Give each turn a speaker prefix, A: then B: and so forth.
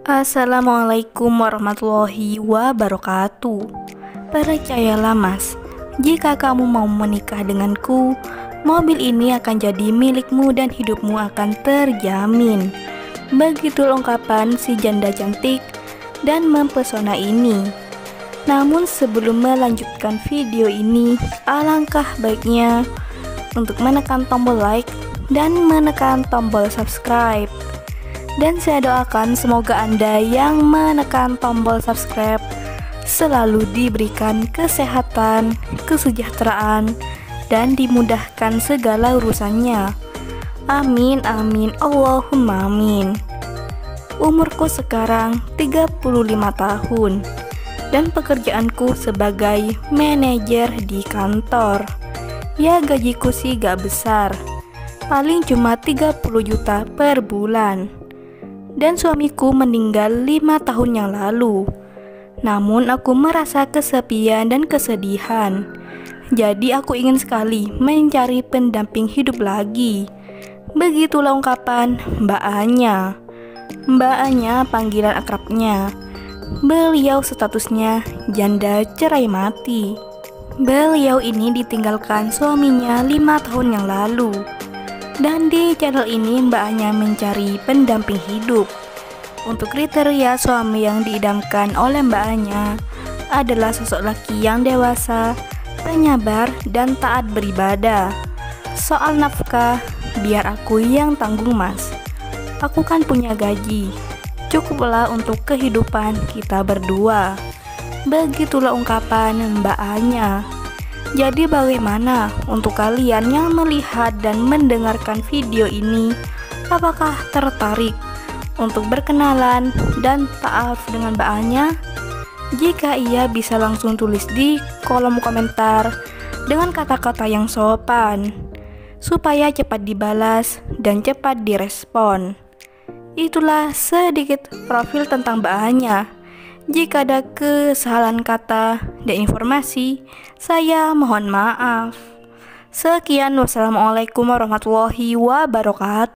A: Assalamualaikum warahmatullahi wabarakatuh. Percayalah mas, jika kamu mau menikah denganku, mobil ini akan jadi milikmu dan hidupmu akan terjamin. Begitu ungkapan si janda cantik dan mempesona ini. Namun sebelum melanjutkan video ini, alangkah baiknya untuk menekan tombol like dan menekan tombol subscribe. Dan saya doakan semoga Anda yang menekan tombol subscribe selalu diberikan kesehatan, kesejahteraan, dan dimudahkan segala urusannya. Amin amin Allahumma amin. Umurku sekarang 35 tahun dan pekerjaanku sebagai manajer di kantor. Ya gajiku sih gak besar, paling cuma 30 juta per bulan. Dan suamiku meninggal 5 tahun yang lalu. Namun aku merasa kesepian dan kesedihan. Jadi aku ingin sekali mencari pendamping hidup lagi. Begitulah ungkapan Mbak Anya. Mbak Anya panggilan akrabnya. Beliau statusnya janda cerai mati. Beliau ini ditinggalkan suaminya 5 tahun yang lalu. Dan di channel ini Mbak Anya mencari pendamping hidup. Untuk kriteria suami yang diidamkan oleh Mbak Anya adalah sosok laki yang dewasa, penyabar, dan taat beribadah. Soal nafkah, biar aku yang tanggung mas. Aku kan punya gaji, cukuplah untuk kehidupan kita berdua. Begitulah ungkapan Mbak Anya. Jadi bagaimana untuk kalian yang melihat dan mendengarkan video ini? Apakah tertarik untuk berkenalan dan ta'aruf dengan Mbak Anya? Jika iya, bisa langsung tulis di kolom komentar dengan kata-kata yang sopan supaya cepat dibalas dan cepat direspon. Itulah sedikit profil tentang Mbak Anya. Jika ada kesalahan kata dan informasi, saya mohon maaf. Sekian, wassalamualaikum warahmatullahi wabarakatuh.